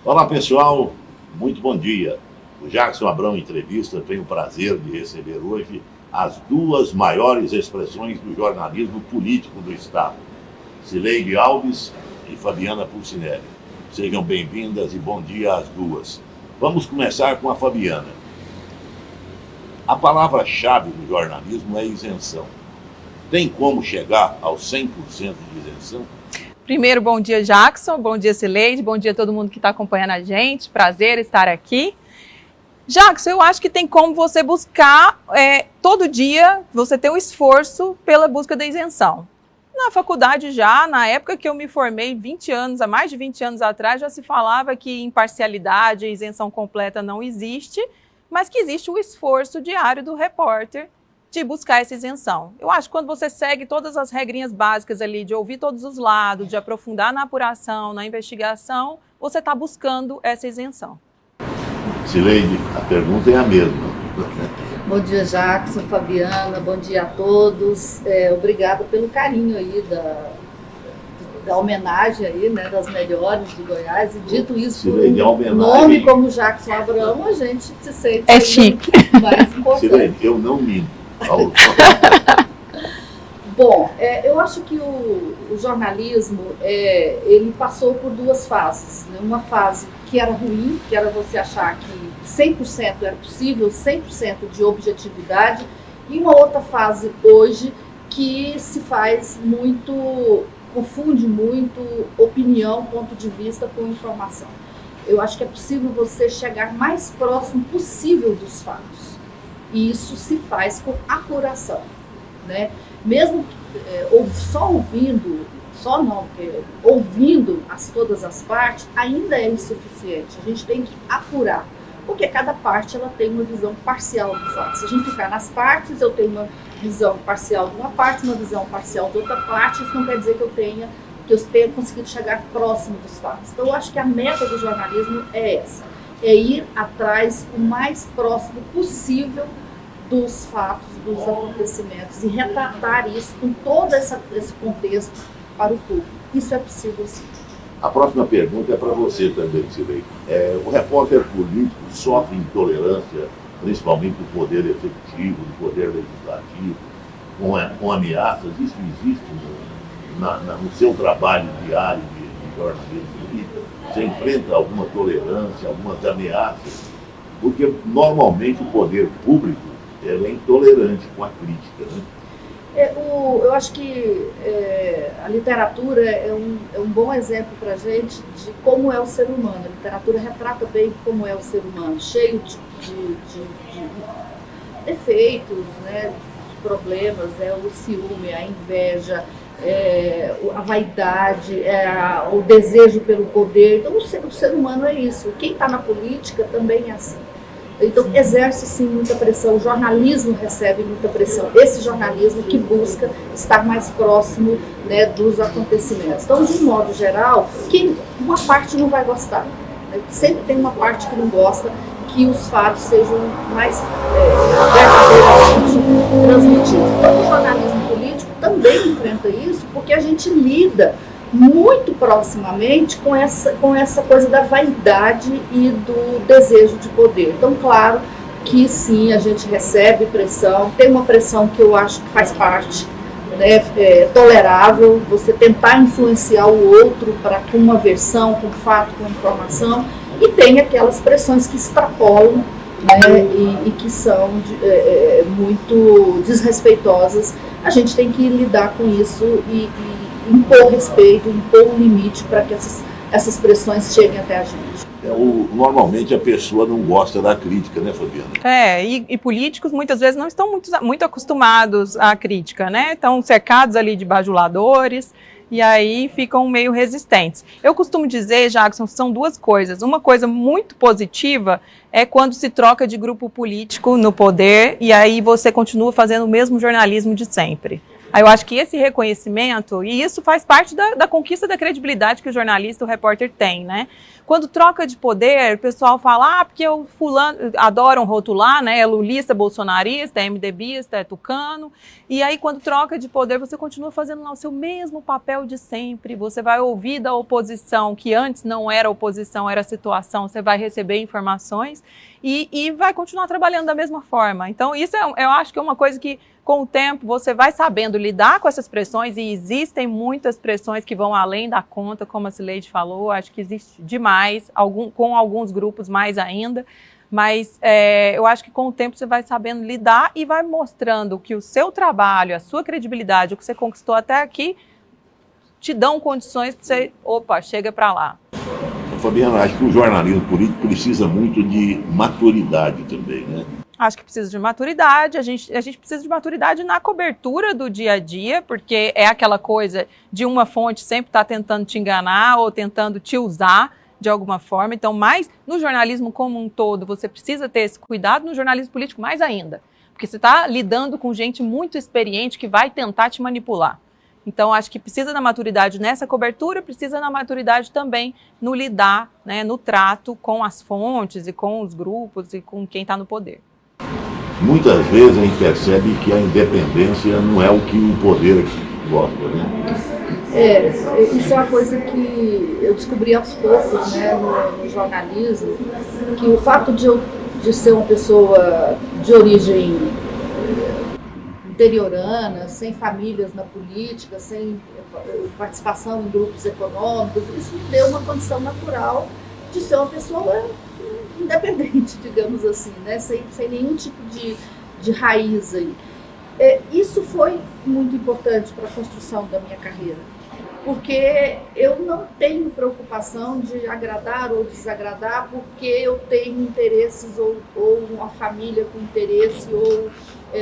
Olá pessoal, muito bom dia. O Jackson Abrão Entrevista tem o prazer de receber hoje as duas maiores expressões do jornalismo político do Estado, Cileide Alves e Fabiana Pulcinelli. Sejam bem-vindas e bom dia às duas. Vamos começar com a Fabiana. A palavra-chave do jornalismo é isenção. Tem como chegar aos 100% de isenção? Primeiro, bom dia, Jackson, bom dia, Cileide, bom dia a todo mundo que está acompanhando a gente, prazer estar aqui. Jackson, eu acho que tem como você buscar, todo dia, você ter um esforço pela busca da isenção. Na faculdade já, na época que eu me formei, há mais de 20 anos atrás, já se falava que imparcialidade e isenção completa não existe, mas que existe o esforço diário do repórter de buscar essa isenção. Eu acho que quando você segue todas as regrinhas básicas ali, de ouvir todos os lados, de aprofundar na apuração, na investigação, você está buscando essa isenção. Cileide, a pergunta é a mesma. Bom dia, Jackson, Fabiana, bom dia a todos. Obrigada pelo carinho aí da homenagem aí, né, das melhores de Goiás. E dito isso, Cileide, por um nome como Jackson Abrão, a gente se sente chique. Mais importante. Cileide, eu não minto. Bom, eu acho que o jornalismo, ele passou por duas fases, né? Uma fase que era ruim, que era você achar que 100% era possível, 100% de objetividade, e uma outra fase hoje que se faz muito, confunde muito opinião, ponto de vista com informação. Eu acho que é possível você chegar mais próximo possível dos fatos. E isso se faz com apuração, né? Mesmo só ouvindo, ouvindo todas as partes, ainda é insuficiente. A gente tem que apurar, porque cada parte ela tem uma visão parcial do fato. Se a gente ficar nas partes, eu tenho uma visão parcial de uma parte, uma visão parcial de outra parte, isso não quer dizer que eu tenha conseguido chegar próximo dos fatos. Então eu acho que a meta do jornalismo é essa, é ir atrás o mais próximo possível dos fatos, dos acontecimentos e retratar isso com todo esse contexto para o público. Isso é possível sim. A próxima pergunta é para você também, Cileide. O repórter político sofre intolerância, principalmente do poder executivo, do poder legislativo, com ameaças. Isso existe no seu trabalho diário de jornalismo? Você enfrenta alguma tolerância, algumas ameaças? Porque normalmente o poder público é intolerante com a crítica, né? Eu acho que a literatura é um bom exemplo para a gente de como é o ser humano. A literatura retrata bem como é o ser humano, cheio de defeitos, né, de problemas, o ciúme, a inveja, a vaidade, o desejo pelo poder. Então o ser humano é isso. Quem está na política também é assim. Então, exerce sim muita pressão, o jornalismo recebe muita pressão, esse jornalismo que busca estar mais próximo, né, dos acontecimentos. Então, de um modo geral, uma parte não vai gostar, né? Sempre tem uma parte que não gosta que os fatos sejam mais verdadeiramente transmitidos. Então, o jornalismo político também enfrenta isso, porque a gente lida muito proximamente com essa coisa da vaidade e do desejo de poder. Então, claro que sim, a gente recebe pressão, tem uma pressão que eu acho que faz parte, né, tolerável, você tentar influenciar o outro com uma versão, com fato, com informação, e tem aquelas pressões que extrapolam, né, e que são muito desrespeitosas. A gente tem que lidar com isso e impor respeito, impor um limite para que essas pressões cheguem até a gente. Normalmente a pessoa não gosta da crítica, né, Fabiana? E políticos muitas vezes não estão muito acostumados à crítica, né? Estão cercados ali de bajuladores e aí ficam meio resistentes. Eu costumo dizer, Jackson, são duas coisas. Uma coisa muito positiva é quando se troca de grupo político no poder e aí você continua fazendo o mesmo jornalismo de sempre. Aí eu acho que esse reconhecimento, e isso faz parte da conquista da credibilidade que o jornalista, o repórter tem, né? Quando troca de poder, o pessoal fala, porque o fulano, adoram rotular, né? É lulista, bolsonarista, é MDBista, é tucano. E aí, quando troca de poder, você continua fazendo lá o seu mesmo papel de sempre. Você vai ouvir da oposição, que antes não era oposição, era situação, você vai receber informações e vai continuar trabalhando da mesma forma. Então, isso eu acho que é uma coisa que, com o tempo, você vai sabendo lidar com essas pressões, e existem muitas pressões que vão além da conta, como a Cileide falou, acho que existe demais, com alguns grupos mais ainda, mas eu acho que com o tempo você vai sabendo lidar e vai mostrando que o seu trabalho, a sua credibilidade, o que você conquistou até aqui, te dão condições para você, chega para lá. Fabiana, acho que o jornalismo político precisa muito de maturidade também, né? Acho que precisa de maturidade, a gente precisa de maturidade na cobertura do dia a dia, porque é aquela coisa de uma fonte sempre estar tentando te enganar ou tentando te usar de alguma forma. Então, mais no jornalismo como um todo, você precisa ter esse cuidado, no jornalismo político mais ainda, porque você está lidando com gente muito experiente que vai tentar te manipular. Então, acho que precisa da maturidade nessa cobertura, precisa da maturidade também no lidar, né, no trato com as fontes e com os grupos e com quem está no poder. Muitas vezes a gente percebe que a independência não é o que o poder gosta, né? Isso é uma coisa que eu descobri aos poucos, né, no jornalismo, que o fato de ser uma pessoa de origem interiorana, sem famílias na política, sem participação em grupos econômicos, isso me deu uma condição natural de ser uma pessoa independente, digamos assim, né? sem nenhum tipo de raiz aí. Isso foi muito importante para a construção da minha carreira, porque eu não tenho preocupação de agradar ou desagradar porque eu tenho interesses ou uma família com interesse ou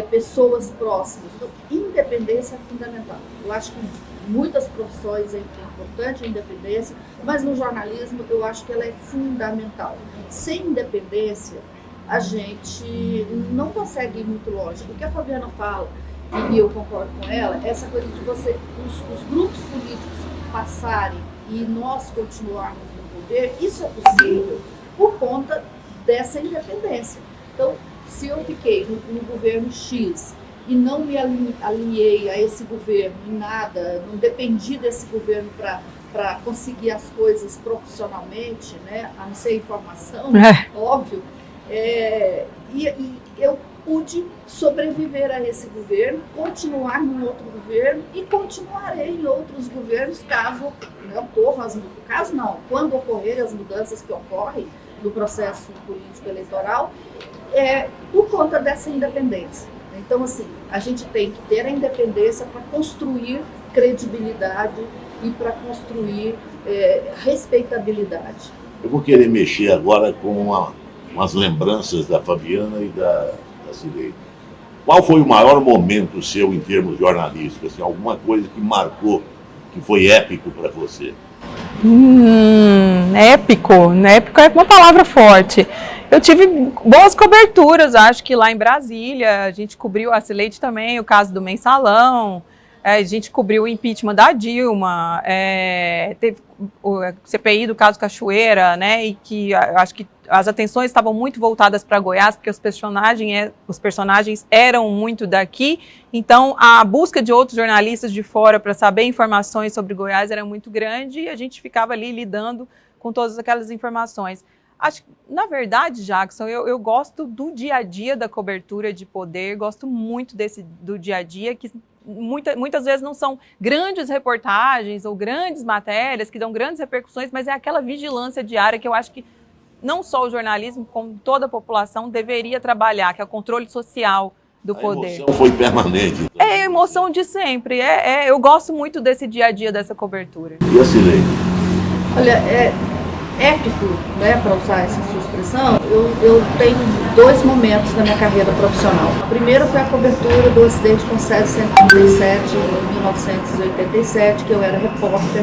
pessoas próximas. Então, independência é fundamental. Eu acho que em muitas profissões é importante a independência, mas no jornalismo eu acho que ela é fundamental. Sem independência, a gente não consegue ir muito longe. O que a Fabiana fala, e eu concordo com ela, essa coisa de os grupos políticos passarem e nós continuarmos no poder, isso é possível por conta dessa independência. Então, se eu fiquei no governo X e não me alinhei a esse governo em nada, não dependi desse governo para conseguir as coisas profissionalmente, né, a não ser informação, óbvio, e eu pude sobreviver a esse governo, continuar num outro governo e continuarei em outros governos quando ocorrerem as mudanças que ocorrem no processo político eleitoral, por conta dessa independência. Então, assim, a gente tem que ter a independência para construir credibilidade e para construir respeitabilidade. Eu vou querer mexer agora com umas lembranças da Fabiana e da Cileide. Qual foi o maior momento seu em termos jornalísticos? Assim, alguma coisa que marcou, que foi épico para você? Épico, né? Épico é uma palavra forte. Eu tive boas coberturas, acho que lá em Brasília, a gente cobriu, a Cileide também, o caso do Mensalão, a gente cobriu o impeachment da Dilma, teve o CPI do caso Cachoeira, né, e que acho que as atenções estavam muito voltadas para Goiás, porque os personagens eram muito daqui, então a busca de outros jornalistas de fora para saber informações sobre Goiás era muito grande e a gente ficava ali lidando com todas aquelas informações. Acho que, na verdade, Jackson, eu gosto do dia a dia da cobertura de poder, gosto muito do dia a dia, que muitas vezes não são grandes reportagens ou grandes matérias que dão grandes repercussões, mas é aquela vigilância diária que eu acho que não só o jornalismo, como toda a população deveria trabalhar, que é o controle social do poder. A emoção foi permanente. Então. É a emoção de sempre. Eu gosto muito desse dia a dia, dessa cobertura. E a Cileide? Olha, épico, né, para usar essa sua expressão, eu tenho dois momentos na minha carreira profissional. O primeiro foi a cobertura do acidente com César 137 em 1987, que eu era repórter,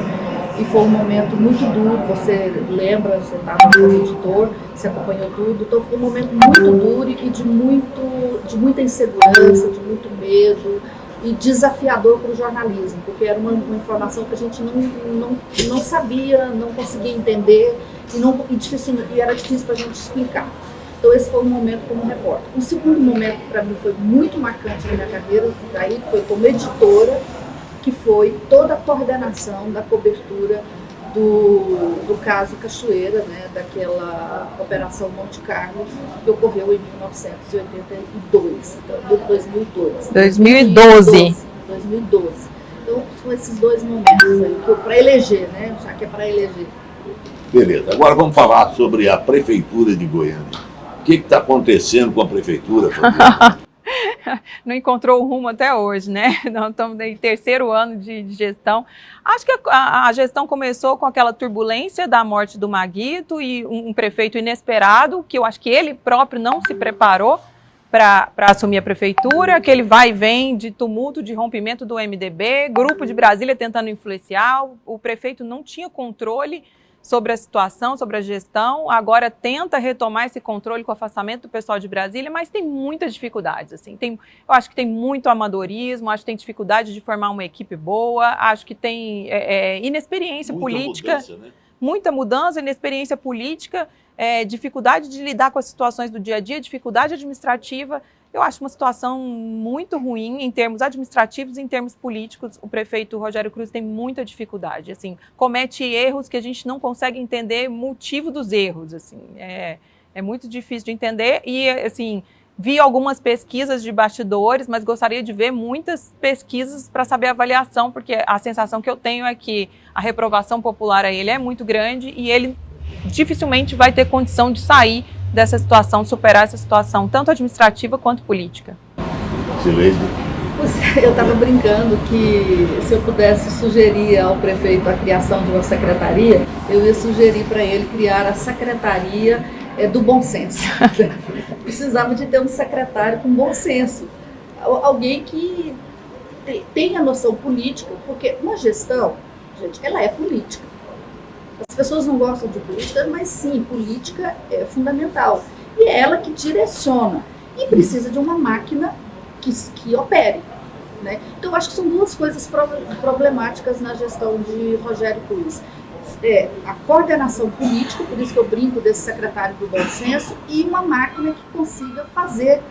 e foi um momento muito duro. Você lembra, você estava como editor, você acompanhou tudo, então foi um momento muito duro e de muita insegurança, de muito medo, e desafiador para o jornalismo, porque era uma informação que a gente não sabia, não conseguia entender e era difícil para a gente explicar. Então esse foi um momento como repórter. Um segundo momento para mim foi muito marcante na minha carreira, daí foi como editora, que foi toda a coordenação da cobertura do caso Cachoeira, né, daquela Operação Monte Carlo, que ocorreu em 1982, então, 2012. 2012. Então, são esses dois momentos aí, para eleger, né, já que é para eleger. Beleza, agora vamos falar sobre a Prefeitura de Goiânia. O que está acontecendo com a Prefeitura, Fabiana? Não encontrou o rumo até hoje, né? Nós estamos em terceiro ano de gestão. Acho que a gestão começou com aquela turbulência da morte do Maguito e um prefeito inesperado, que eu acho que ele próprio não se preparou para assumir a prefeitura, aquele vai e vem de tumulto, de rompimento do MDB, grupo de Brasília tentando influenciar, o prefeito não tinha controle sobre a situação, sobre a gestão, agora tenta retomar esse controle com o afastamento do pessoal de Brasília, mas tem muitas dificuldades, assim, eu acho que tem muito amadorismo, acho que tem dificuldade de formar uma equipe boa, acho que tem inexperiência política, muita mudança, inexperiência política, dificuldade de lidar com as situações do dia a dia, dificuldade administrativa. Eu acho uma situação muito ruim em termos administrativos e em termos políticos. O prefeito Rogério Cruz tem muita dificuldade, assim, comete erros que a gente não consegue entender o motivo dos erros, assim, é muito difícil de entender e, assim, vi algumas pesquisas de bastidores, mas gostaria de ver muitas pesquisas para saber a avaliação, porque a sensação que eu tenho é que a reprovação popular a ele é muito grande e ele dificilmente vai ter condição de sair dessa situação, superar essa situação, tanto administrativa quanto política. Silêncio. Eu estava brincando que se eu pudesse sugerir ao prefeito a criação de uma secretaria, eu ia sugerir para ele criar a secretaria do bom senso. Precisava de ter um secretário com bom senso, alguém que tenha noção política, porque uma gestão, gente, ela é política. As pessoas não gostam de política, mas sim, política é fundamental. E é ela que direciona. E precisa de uma máquina que opere. Né? Então, eu acho que são duas coisas problemáticas na gestão de Rogério Cruz. A coordenação política, por isso que eu brinco desse secretário do bom senso, e uma máquina que consiga fazer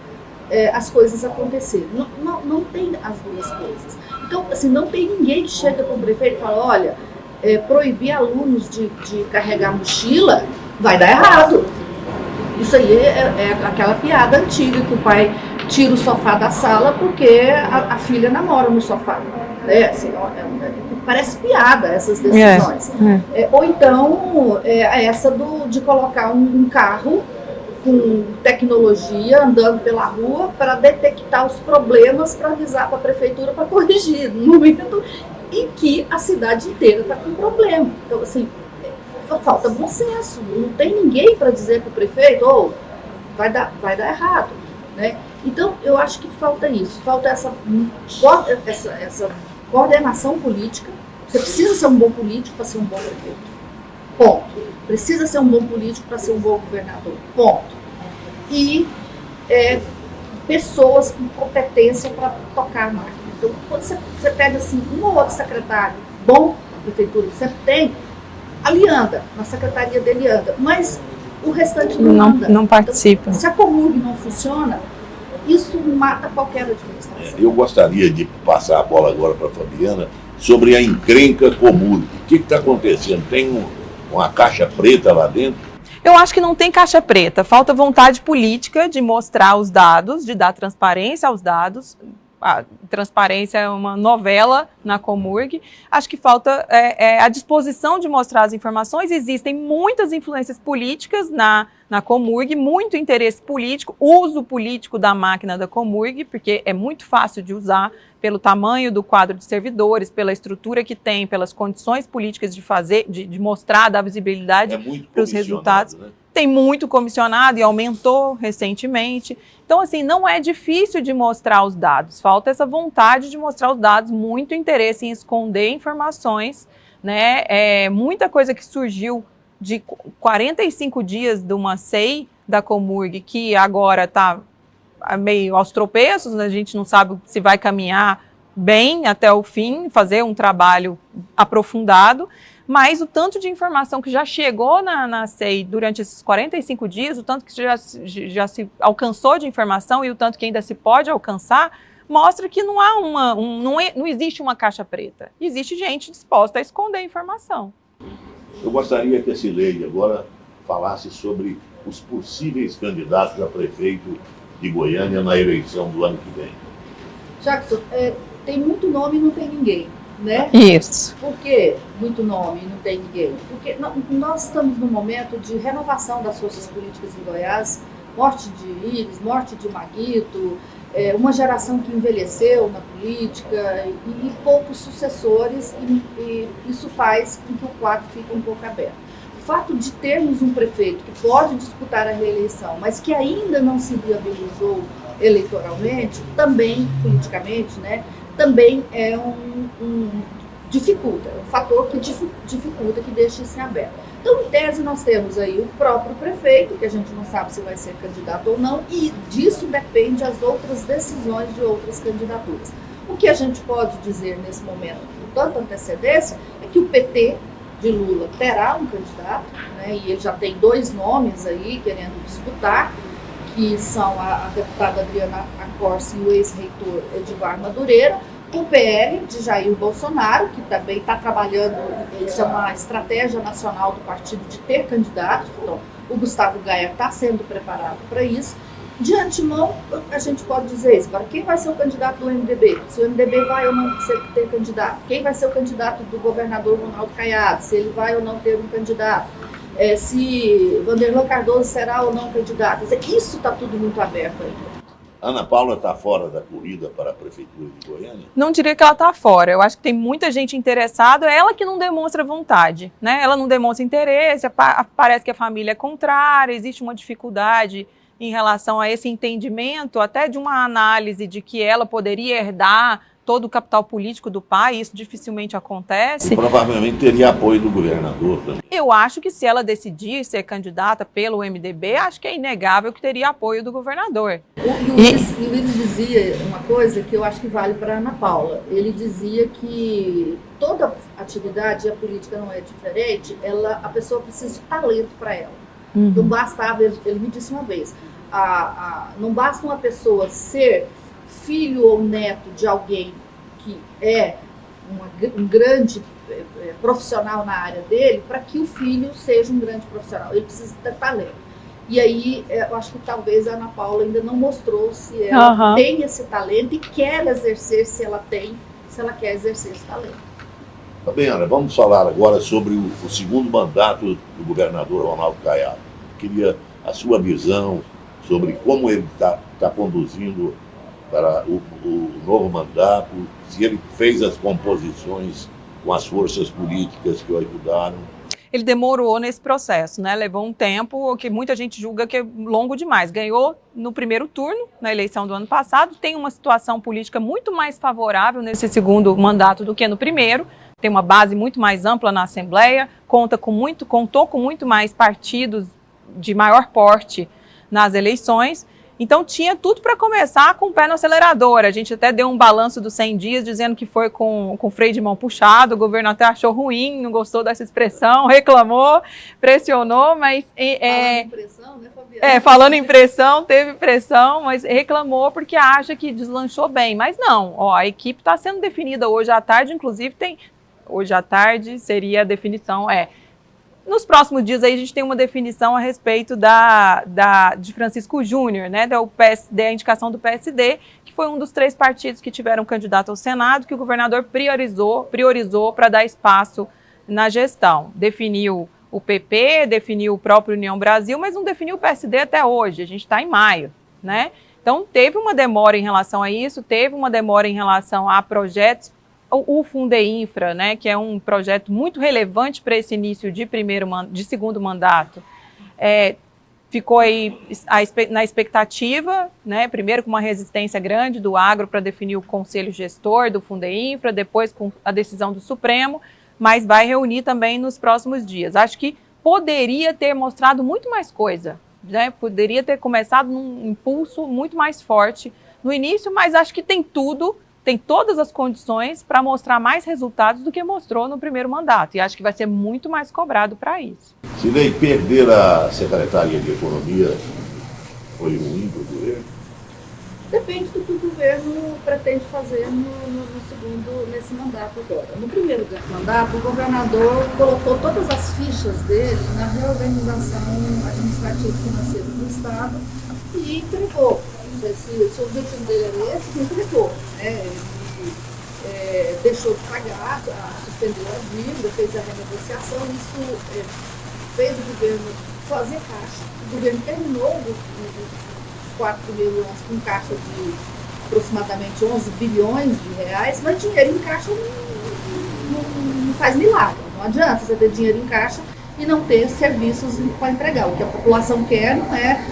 as coisas acontecerem. Não tem as duas coisas. Então, assim, não tem ninguém que chega para o prefeito e fala, olha, proibir alunos de carregar mochila vai dar errado. Isso aí é aquela piada antiga que o pai tira o sofá da sala porque a filha namora no sofá. Assim, parece piada essas decisões. Ou então essa de colocar um carro com tecnologia andando pela rua para detectar os problemas, para avisar para a prefeitura para corrigir. No momento em que a cidade inteira está com problema. Então, assim, falta bom senso. Não tem ninguém para dizer para o prefeito, vai dar errado. Né? Então, eu acho que falta isso. Falta essa coordenação política. Você precisa ser um bom político para ser um bom prefeito. Ponto. Precisa ser um bom político para ser um bom governador. Ponto. E pessoas com competência para tocar a máquina. Então, quando você pega assim, um ou outro secretário bom na prefeitura, você tem, ali anda, na secretaria dele anda, mas o restante não anda. Não participa. Então, se a Comurg não funciona, isso mata qualquer administração. Eu gostaria de passar a bola agora para a Fabiana sobre a encrenca Comurg. O que está acontecendo? Tem uma caixa preta lá dentro? Eu acho que não tem caixa preta, falta vontade política de mostrar os dados, de dar transparência aos dados. A transparência é uma novela na Comurg. Acho que falta a disposição de mostrar as informações. Existem muitas influências políticas na Comurg, muito interesse político, uso político da máquina da Comurg, porque é muito fácil de usar pelo tamanho do quadro de servidores, pela estrutura que tem, pelas condições políticas de mostrar, dar visibilidade para os resultados. Né? Tem muito comissionado e aumentou recentemente. Então, assim, não é difícil de mostrar os dados. Falta essa vontade de mostrar os dados, muito interesse em esconder informações, né? Muita coisa que surgiu de 45 dias de uma SEI da Comurg, que agora está meio aos tropeços, né? A gente não sabe se vai caminhar bem até o fim, fazer um trabalho aprofundado, mas o tanto de informação que já chegou na SEI durante esses 45 dias, o tanto que já se alcançou de informação e o tanto que ainda se pode alcançar, mostra que não há não existe uma caixa preta. Existe gente disposta a esconder informação. Eu gostaria que a Cileide agora falasse sobre os possíveis candidatos a prefeito de Goiânia na eleição do ano que vem. Jackson, tem muito nome e não tem ninguém, né? Isso. Por que muito nome e não tem ninguém? Porque nós estamos num momento de renovação das forças políticas em Goiás, morte de Iris, morte de Maguito, uma geração que envelheceu na política e poucos sucessores, e isso faz com que o quadro fique um pouco aberto. O fato de termos um prefeito que pode disputar a reeleição, mas que ainda não se viabilizou eleitoralmente, também, politicamente, né, também é dificulta, é um fator que dificulta, que deixa isso em aberto. Então, em tese, nós temos aí o próprio prefeito, que a gente não sabe se vai ser candidato ou não, e disso depende as outras decisões de outras candidaturas. O que a gente pode dizer nesse momento, com tanta antecedência, é que o PT de Lula terá um candidato, né, e ele já tem 2 nomes aí querendo disputar, que são a deputada Adriana Accorsi e o ex-reitor Edivar Madureira, o PL de Jair Bolsonaro, que também está trabalhando, isso é uma estratégia nacional do partido de ter candidatos, então o Gustavo Gaia está sendo preparado para isso. De antemão, a gente pode dizer isso. Agora, quem vai ser o candidato do MDB? Se o MDB vai ou não ter candidato? Quem vai ser o candidato do governador Ronaldo Caiado? Se ele vai ou não ter um candidato? Se Wanderlan Cardoso será ou não candidato? Isso está tudo muito aberto ainda. Ana Paula está fora da corrida para a Prefeitura de Goiânia? Não diria que ela está fora. Eu acho que tem muita gente interessada. É ela que não demonstra vontade, né? Ela não demonstra interesse, parece que a família é contrária, existe uma dificuldade em relação a esse entendimento, até de uma análise de que ela poderia herdar todo o capital político do pai, isso dificilmente acontece. E provavelmente teria apoio do governador também. Eu acho que se ela decidir ser candidata pelo MDB, acho que é inegável que teria apoio do governador. O Iris dizia uma coisa que eu acho que vale para a Ana Paula. Ele dizia que toda atividade, e a política não é diferente, a pessoa precisa de talento para ela. Não basta, ele me disse uma vez, não basta uma pessoa ser filho ou neto de alguém que é um grande profissional na área dele, para que o filho seja um grande profissional. Ele precisa ter talento. E aí, eu acho que talvez a Ana Paula ainda não mostrou se ela tem esse talento e quer exercer, se ela quer exercer esse talento. Tá bem, Ana, vamos falar agora sobre o segundo mandato do governador Ronaldo Caiado. Queria a sua visão sobre como ele está conduzindo para o novo mandato, se ele fez as composições com as forças políticas que o ajudaram. Ele demorou nesse processo, né? Levou um tempo que muita gente julga que é longo demais. Ganhou no primeiro turno, na eleição do ano passado, tem uma situação política muito mais favorável nesse segundo mandato do que no primeiro, tem uma base muito mais ampla na Assembleia, contou com muito mais partidos de maior porte nas eleições. Então tinha tudo para começar com o pé no acelerador. A gente até deu um balanço dos 100 dias dizendo que foi com freio de mão puxado, o governo até achou ruim, não gostou dessa expressão, reclamou, pressionou, mas... Falando em pressão, né, Fabiana? Falando em pressão, teve pressão, mas reclamou porque acha que deslanchou bem. Mas não, a equipe está sendo definida hoje à tarde, inclusive hoje à tarde seria a definição, nos próximos dias aí a gente tem uma definição a respeito de Francisco Júnior, né, do PSD, a indicação do PSD, que foi um dos 3 partidos que tiveram candidato ao Senado, que o governador priorizou para dar espaço na gestão. Definiu o PP, definiu o próprio União Brasil, mas não definiu o PSD até hoje, a gente está em maio, né? Então teve uma demora em relação a isso, teve uma demora em relação a projetos. O Fundeinfra, né, que é um projeto muito relevante para esse início de segundo mandato, ficou aí na expectativa, né, primeiro com uma resistência grande do agro para definir o conselho gestor do Fundeinfra, depois com a decisão do Supremo, mas vai reunir também nos próximos dias. Acho que poderia ter mostrado muito mais coisa, né, poderia ter começado num impulso muito mais forte no início, mas acho que tem tudo tem todas as condições para mostrar mais resultados do que mostrou no primeiro mandato. E acho que vai ser muito mais cobrado para isso. Silei, perder a Secretaria de Economia foi ruim para o governo? Depende do que o governo pretende fazer nesse mandato agora. No primeiro mandato, o governador colocou todas as fichas dele na reorganização administrativa e financeira do Estado e entregou. Se o objetivo dele era esse, entregou. Né? Ele deixou de pagar, suspendeu a dívida, fez a renegociação, isso fez o governo fazer caixa. O governo terminou os 4 primeiros anos com caixa de aproximadamente 11 bilhões de reais, mas dinheiro em caixa não faz milagre. Não adianta você ter dinheiro em caixa e não ter serviços para entregar. O que a população quer não é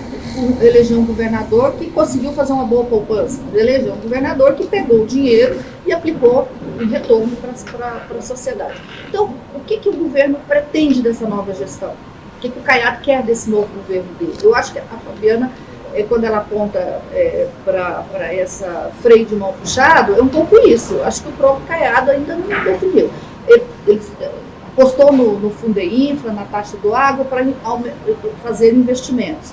eleger um governador que conseguiu fazer uma boa poupança, eleger um governador que pegou o dinheiro e aplicou em retorno para a sociedade. Então, o que o governo pretende dessa nova gestão? O que o Caiado quer desse novo governo dele? Eu acho que a Fabiana, quando ela aponta para essa freio de mão puxado, é um pouco isso. Acho que o próprio Caiado ainda não definiu. Ele apostou no Fundeinfra, na taxa do água, para fazer investimentos.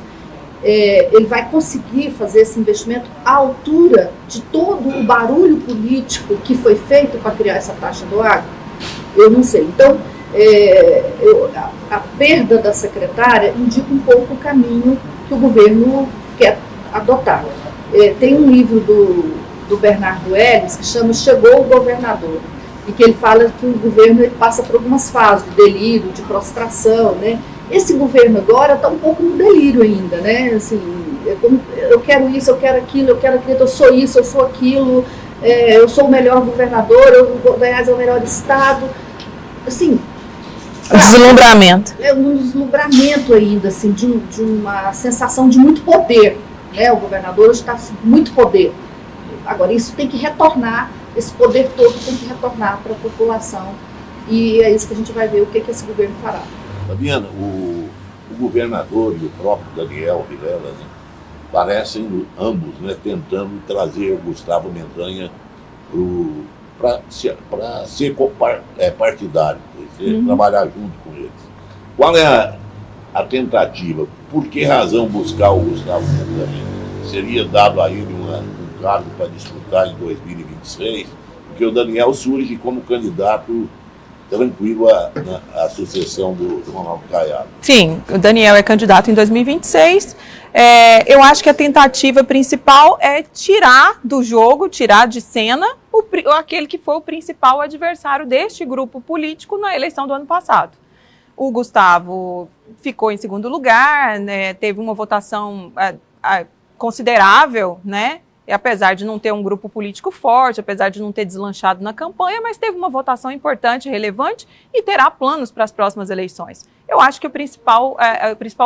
Ele vai conseguir fazer esse investimento à altura de todo o barulho político que foi feito para criar essa taxa do água? Eu não sei. Então, a perda da secretária indica um pouco o caminho que o governo quer adotar. Tem um livro do Bernardo Ellis que chama Chegou o Governador, e que ele fala que o governo ele passa por algumas fases de delírio, de prostração, né? Esse governo agora está um pouco no delírio ainda, né? Assim, eu quero isso, eu quero aquilo, eu sou isso, eu sou aquilo, eu sou o melhor governador, o Goiás é o melhor estado. Assim, Deslumbramento. Um deslumbramento ainda, assim, de uma sensação de muito poder, né? O governador está com muito poder. Agora, isso tem que retornar, esse poder todo tem que retornar para a população, e é isso que a gente vai ver o que esse governo fará. Fabiana, o governador e o próprio Daniel Vilela, né, parecem ambos, né, tentando trazer o Gustavo Mendanha para ser partidário, trabalhar junto com eles. Qual é a tentativa? Por que razão buscar o Gustavo Mendanha? Seria dado a ele um cargo para disputar em 2026? Porque o Daniel surge como candidato tranquilo à sucessão do Ronaldo Caiado. Sim, o Daniel é candidato em 2026. Eu acho que a tentativa principal é tirar do jogo, tirar de cena aquele que foi o principal adversário deste grupo político na eleição do ano passado. O Gustavo ficou em segundo lugar, né, teve uma votação considerável, né? E apesar de não ter um grupo político forte, apesar de não ter deslanchado na campanha, mas teve uma votação importante, relevante, e terá planos para as próximas eleições. Eu acho que o principal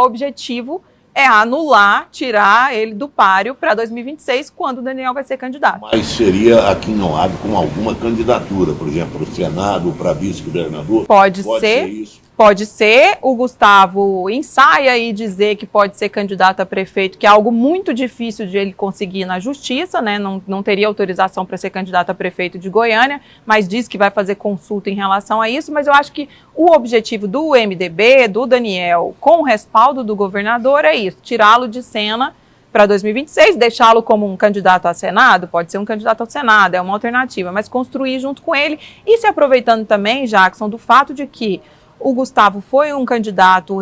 objetivo é anular, tirar ele do páreo para 2026, quando o Daniel vai ser candidato. Mas seria aquinhoado com alguma candidatura, por exemplo, para o Senado, para vice-governador? Pode ser isso. Pode ser, o Gustavo ensaia aí dizer que pode ser candidato a prefeito, que é algo muito difícil de ele conseguir na justiça, né? Não teria autorização para ser candidato a prefeito de Goiânia, mas diz que vai fazer consulta em relação a isso. Mas eu acho que o objetivo do MDB, do Daniel, com o respaldo do governador, é isso, tirá-lo de cena para 2026, deixá-lo como um candidato a Senado, pode ser um candidato ao Senado, é uma alternativa, mas construir junto com ele e se aproveitando também, Jackson, do fato de que o Gustavo foi um candidato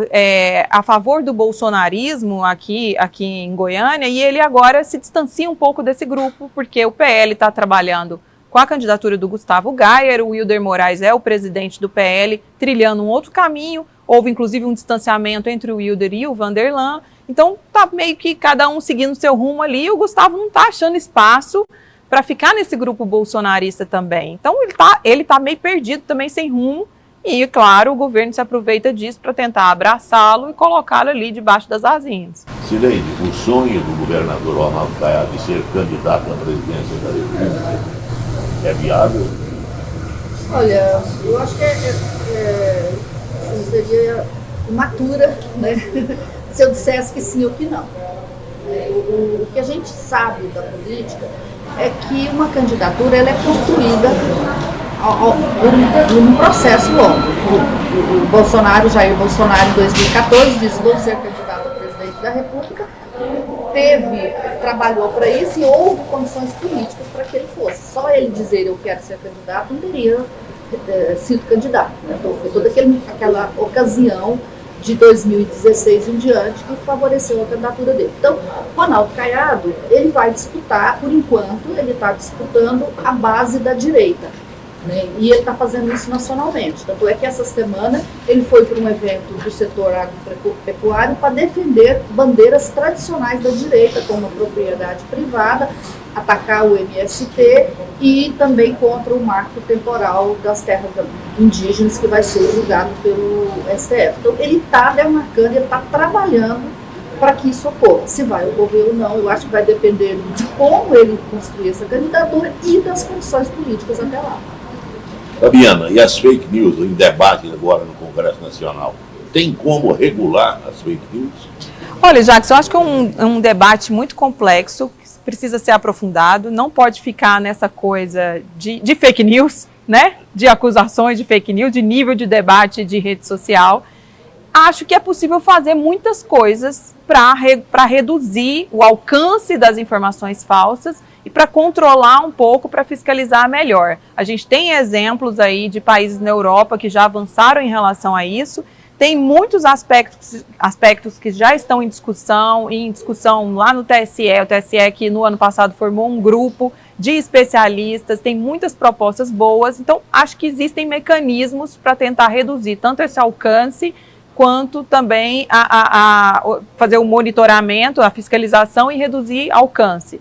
a favor do bolsonarismo aqui em Goiânia, e ele agora se distancia um pouco desse grupo, porque o PL está trabalhando com a candidatura do Gustavo Gayer, o Wilder Moraes é o presidente do PL, trilhando um outro caminho, houve inclusive um distanciamento entre o Wilder e o Vanderlan, então tá meio que cada um seguindo seu rumo ali, e o Gustavo não está achando espaço para ficar nesse grupo bolsonarista também. Então ele tá meio perdido também, sem rumo. E, claro, o governo se aproveita disso para tentar abraçá-lo e colocá-lo ali debaixo das asinhas. Sileide, o sonho do governador Ronaldo Caiado de ser candidato à presidência da República é viável? Olha, eu acho que seria imatura, né, se eu dissesse que sim ou que não. O que a gente sabe da política é que uma candidatura ela é construída num processo longo. O Bolsonaro, Jair Bolsonaro, em 2014, disse: vou ser candidato a presidente da República. Trabalhou para isso e houve condições políticas para que ele fosse. Só ele dizer eu quero ser candidato não teria sido candidato. Né? Então foi toda aquela ocasião de 2016 em diante que favoreceu a candidatura dele. Então, Ronaldo Caiado, ele vai disputar, por enquanto, ele está disputando a base da direita. Né? E ele está fazendo isso nacionalmente. Tanto é que essa semana ele foi para um evento do setor agropecuário para defender bandeiras tradicionais da direita, como a propriedade privada, atacar o MST e também contra o marco temporal das terras indígenas, que vai ser julgado pelo STF. Então ele está demarcando, ele está trabalhando para que isso ocorra. Se vai ocorrer ou não, eu acho que vai depender de como ele construir essa candidatura e das condições políticas até lá. Fabiana, e as fake news em debate agora no Congresso Nacional? Tem como regular as fake news? Olha, Jackson, eu acho que é um debate muito complexo, que precisa ser aprofundado, não pode ficar nessa coisa de fake news, né? De acusações de fake news, de nível de debate de rede social. Acho que é possível fazer muitas coisas para reduzir o alcance das informações falsas e para controlar um pouco, para fiscalizar melhor. A gente tem exemplos aí de países na Europa que já avançaram em relação a isso. Tem muitos aspectos que já estão em discussão lá no TSE. O TSE que no ano passado formou um grupo de especialistas, tem muitas propostas boas. Então, acho que existem mecanismos para tentar reduzir tanto esse alcance quanto também fazer o monitoramento, a fiscalização e reduzir alcance.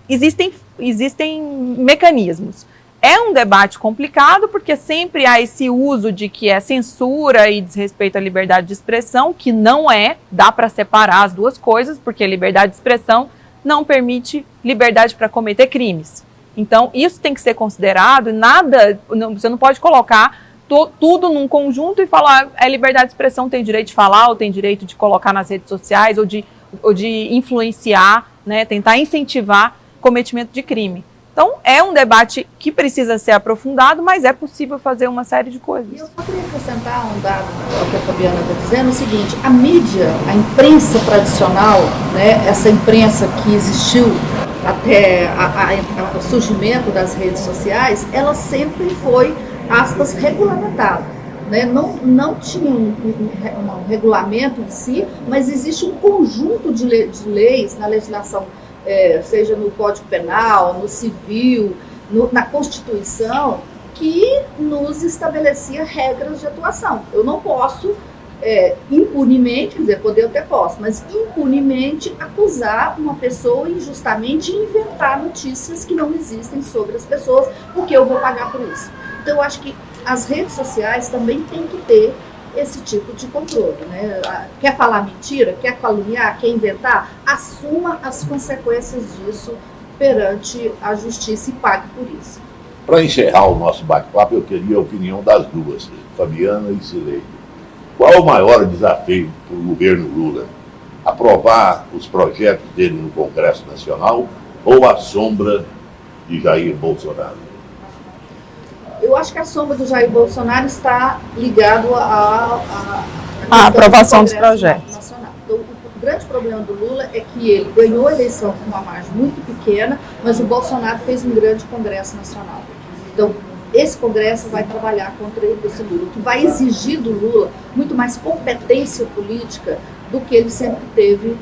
Existem mecanismos. É um debate complicado, porque sempre há esse uso de que é censura e desrespeito à liberdade de expressão, que não é, dá para separar as duas coisas, porque liberdade de expressão não permite liberdade para cometer crimes. Então, isso tem que ser considerado, você não pode colocar tudo num conjunto e falar, liberdade de expressão, tem direito de falar, ou tem direito de colocar nas redes sociais, ou de influenciar, né, tentar incentivar cometimento de crime. Então, é um debate que precisa ser aprofundado, mas é possível fazer uma série de coisas. E eu só queria acrescentar um dado ao que a Fabiana está dizendo, o seguinte: a mídia, a imprensa tradicional, né, essa imprensa que existiu até o surgimento das redes sociais, ela sempre foi, aspas, regulamentada. Né? Não tinha um regulamento em si, mas existe um conjunto de leis na legislação, seja no Código Penal, no Civil, na Constituição, que nos estabelecia regras de atuação. Eu não posso impunemente, quer dizer, poder eu até posso, mas impunemente acusar uma pessoa injustamente e inventar notícias que não existem sobre as pessoas, porque eu vou pagar por isso. Então, eu acho que as redes sociais também têm que ter esse tipo de controle, né? Quer falar mentira, quer caluniar, quer inventar, assuma as consequências disso perante a justiça e pague por isso. Para encerrar o nosso bate-papo, eu queria a opinião das duas, Fabiana e Cileide. Qual o maior desafio para o governo Lula? Aprovar os projetos dele no Congresso Nacional ou a sombra de Jair Bolsonaro? Eu acho que a sombra do Jair Bolsonaro está ligado à aprovação dos projetos. Nacional. Então, o grande problema do Lula é que ele ganhou a eleição com uma margem muito pequena, mas o Bolsonaro fez um grande Congresso Nacional. Então, esse Congresso vai trabalhar contra esse Lula, que vai exigir do Lula muito mais competência política do que ele sempre teve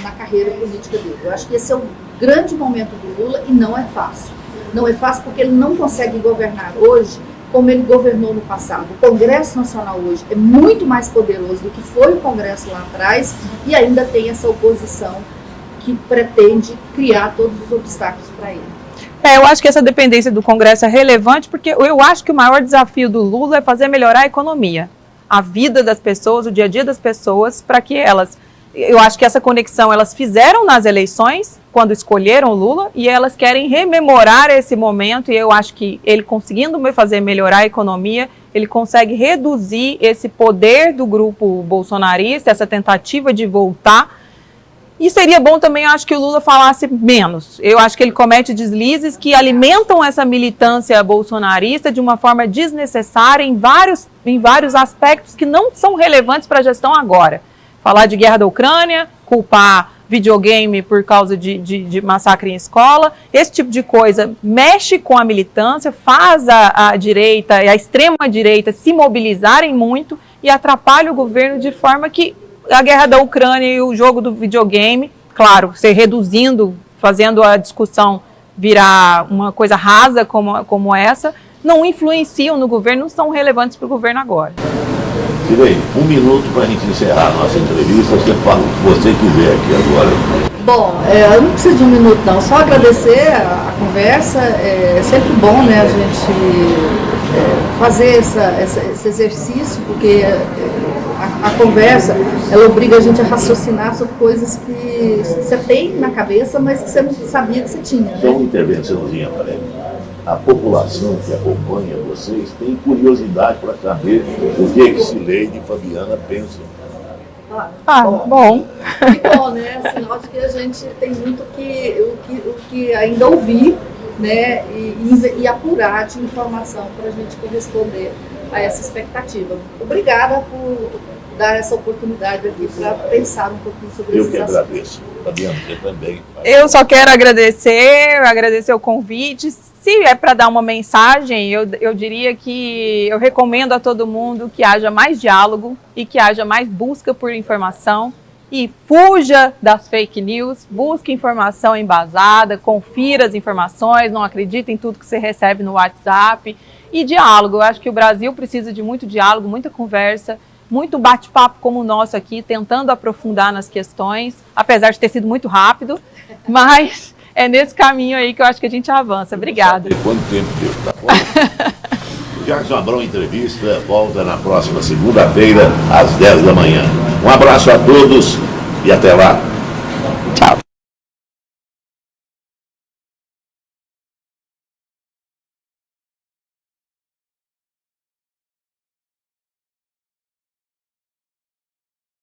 na carreira política dele. Eu acho que esse é o grande momento do Lula e não é fácil. Não é fácil porque ele não consegue governar hoje como ele governou no passado. O Congresso Nacional hoje é muito mais poderoso do que foi o Congresso lá atrás e ainda tem essa oposição que pretende criar todos os obstáculos para ele. Eu acho que essa dependência do Congresso é relevante porque eu acho que o maior desafio do Lula é fazer melhorar a economia, a vida das pessoas, o dia a dia das pessoas, para que elas... Eu acho que essa conexão elas fizeram nas eleições, quando escolheram o Lula, e elas querem rememorar esse momento, e eu acho que ele conseguindo fazer melhorar a economia, ele consegue reduzir esse poder do grupo bolsonarista, essa tentativa de voltar, E seria bom também, eu acho, que o Lula falasse menos. Eu acho que ele comete deslizes que alimentam essa militância bolsonarista de uma forma desnecessária em vários aspectos que não são relevantes para a gestão agora. Falar de guerra da Ucrânia, culpar videogame por causa de massacre em escola, esse tipo de coisa mexe com a militância, faz a direita e a extrema-direita se mobilizarem muito e atrapalha o governo de forma que a guerra da Ucrânia e o jogo do videogame, claro, se reduzindo, fazendo a discussão virar uma coisa rasa como essa, não influenciam no governo, não são relevantes para o governo agora. Tirei 1 minuto para a gente encerrar a nossa entrevista, você fala o que você quiser aqui agora. Bom, eu não preciso de 1 minuto não, só agradecer a conversa, é sempre bom, né, a gente fazer esse exercício, porque a conversa, ela obriga a gente a raciocinar sobre coisas que você tem na cabeça, mas que você não sabia que você tinha. Né? Só uma intervençãozinha para ele. A população que acompanha vocês tem curiosidade para saber o que Cileide e Fabiana pensam. Bom. Que bom, né? Sinal de que a gente tem muito o que ainda ouvir, né? E apurar de informação para a gente corresponder a essa expectativa. Obrigada por dar essa oportunidade aqui para pensar um pouquinho sobre esses assuntos. Eu que agradeço. Fabiana, você também. Eu só quero agradecer o convite. Se é para dar uma mensagem, eu diria que eu recomendo a todo mundo que haja mais diálogo e que haja mais busca por informação e fuja das fake news, busque informação embasada, confira as informações, não acredite em tudo que você recebe no WhatsApp e diálogo. Eu acho que o Brasil precisa de muito diálogo, muita conversa, muito bate-papo como o nosso aqui, tentando aprofundar nas questões, apesar de ter sido muito rápido, mas é nesse caminho aí que eu acho que a gente avança. Obrigada. Quanto tempo deu, tá bom? Jackson Abrão Entrevista volta na próxima segunda-feira, às 10 da manhã. Um abraço a todos e até lá. Tchau.